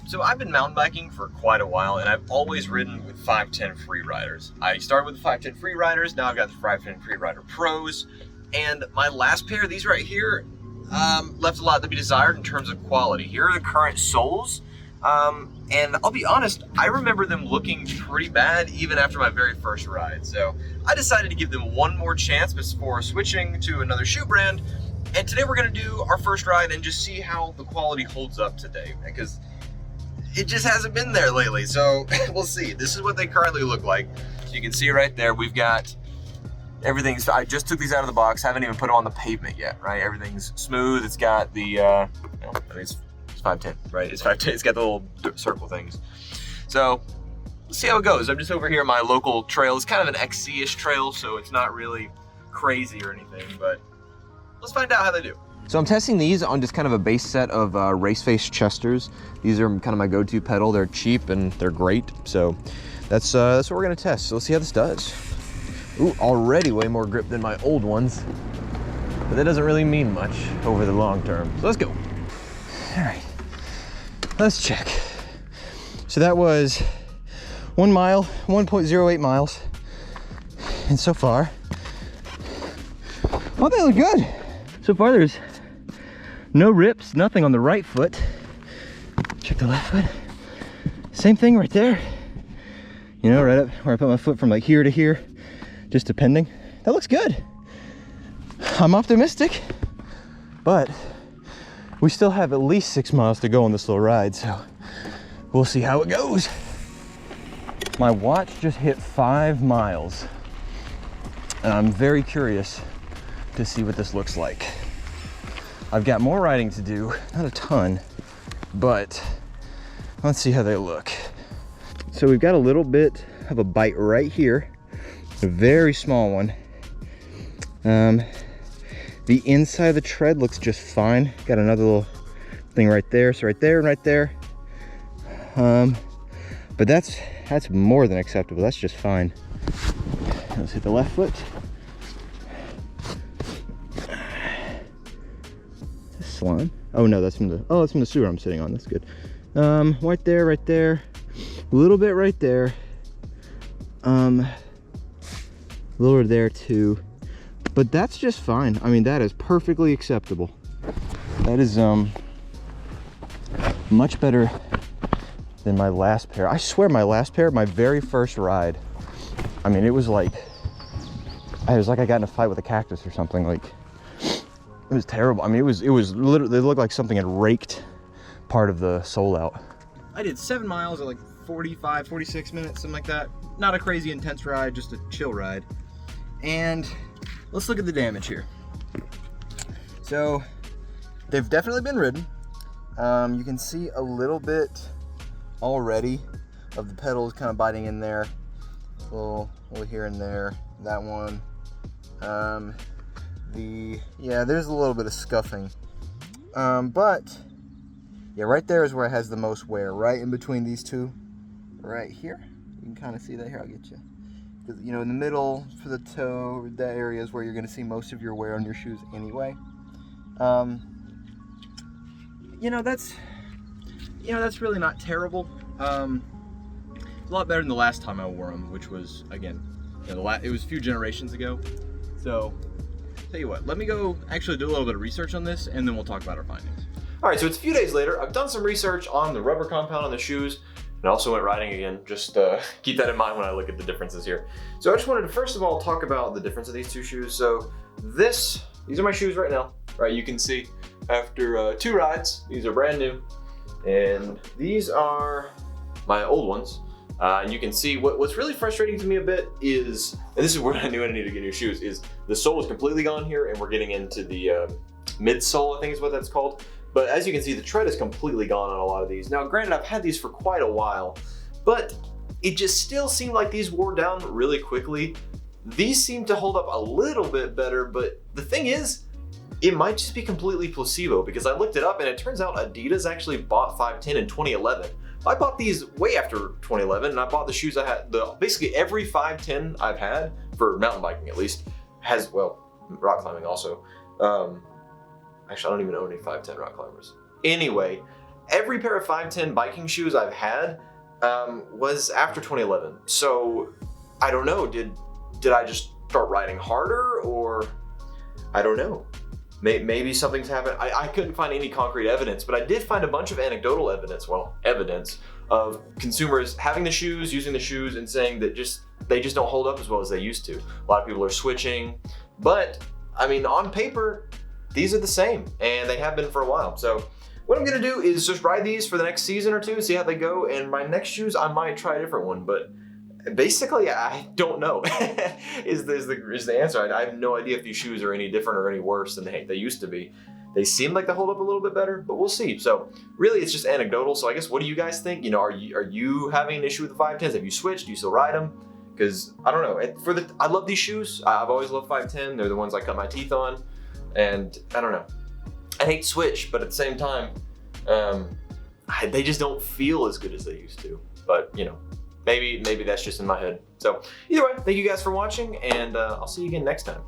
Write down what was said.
So I've been mountain biking for quite a while, and I've always ridden with 510 free riders. I started with the 510 free riders, now I've got the 510 free rider pros, and my last pair, these right here, left a lot to be desired in terms of quality. Here are the current soles, and I'll be honest, I remember them looking pretty bad even after my very first ride. So I decided to give them one more chance before switching to another shoe brand. And today we're gonna do our first ride and just see how the quality holds up today, because it just hasn't been there lately. So we'll see. This is what they currently look like. So you can see right there, we've got everything. I just took these out of the box, haven't even put them on the pavement yet, right? Everything's smooth. It's got the, it's 510, right? It's 510, it's got the little circle things. So let's see how it goes. I'm just over here at my local trail. It's kind of an XC-ish trail, so it's not really crazy or anything, but let's find out how they do. So I'm testing these on just kind of a base set of Race Face Chesters. These are kind of my go-to pedal. They're cheap and they're great. So that's what we're gonna test. So let's see how this does. Ooh, already way more grip than my old ones, but that doesn't really mean much over the long term. So let's go. All right, let's check. So that was 1 mile, 1.08 miles. And so far, oh, they look good. So far there's no rips, nothing on the right foot. Check the left foot. Same thing right there. You know, right up where I put my foot from like here to here, just depending. That looks good. I'm optimistic, but we still have at least 6 miles to go on this little ride, so we'll see how it goes. My watch just hit 5 miles, and I'm very curious to see what this looks like. I've got more riding to do, not a ton, but let's see how they look. So we've got a little bit of a bite right here, a very small one. The inside of the tread looks just fine. Got another little thing right there, so right there and right there. But that's more than acceptable. That's just fine. Let's hit the left foot. Slime. Oh no, that's from the sewer I'm sitting on. That's good. Right there, a little bit right there. A little there too. But that's just fine. I mean, that is perfectly acceptable. That is much better than my last pair. I swear my last pair, my very first ride, I mean, it was like I got in a fight with a cactus or something. Like, it was terrible. I mean, it was literally, it looked like something had raked part of the sole out. I did 7 miles at like 45, 46 minutes, something like that. Not a crazy intense ride, just a chill ride. And let's look at the damage here. So they've definitely been ridden. You can see a little bit already of the pedals kind of biting in there. A little here and there. That one. Yeah, there's a little bit of scuffing, but yeah, right there is where it has the most wear, right in between these two, right here. You can kind of see that here. I'll get you, because you know, in the middle for the toe, that area is where you're going to see most of your wear on your shoes anyway. You know, that's really not terrible. A lot better than the last time I wore them, which was, again, you know, it was a few generations ago. So tell you what, let me go actually do a little bit of research on this, and then we'll talk about our findings. All right, so it's a few days later. I've done some research on the rubber compound on the shoes, and also went riding again. Just keep that in mind when I look at the differences here. So I just wanted to first of all talk about the difference of these two shoes. So these are my shoes right now, right? You can see after 2 rides, these are brand new, and these are my old ones. And you can see what's really frustrating to me a bit is, and this is where I knew I needed to get new shoes, is the sole is completely gone here, and we're getting into the midsole, I think is what that's called. But as you can see, the tread is completely gone on a lot of these. Now, granted, I've had these for quite a while, but it just still seemed like these wore down really quickly. These seem to hold up a little bit better, but the thing is, it might just be completely placebo, because I looked it up and it turns out Adidas actually bought 510 in 2011. I bought these way after 2011, and I bought the shoes I had, basically every 510 I've had, for mountain biking at least, has, well, rock climbing also. Actually, I don't even own any 510 rock climbers. Anyway, every pair of 510 biking shoes I've had was after 2011. So I don't know, did I just start riding harder, or I don't know. Maybe something's happened. I couldn't find any concrete evidence, but I did find a bunch of anecdotal evidence, evidence of consumers having the shoes, using the shoes, and saying that they just don't hold up as well as they used to. A lot of people are switching, but I mean, on paper, these are the same, and they have been for a while. So what I'm gonna do is just ride these for the next season or two, see how they go, and my next shoes, I might try a different one, but basically, I don't know, is the answer. I have no idea if these shoes are any different or any worse than they used to be. They seem like they hold up a little bit better, but we'll see. So really, it's just anecdotal. So I guess, what do you guys think? You know, are you having an issue with the 510s? Have you switched? Do you still ride them? Because I don't know. I love these shoes. I've always loved 510. They're the ones I cut my teeth on, and I don't know. I hate switch, but at the same time, they just don't feel as good as they used to. But you know, maybe that's just in my head. So either way, thank you guys for watching, and I'll see you again next time.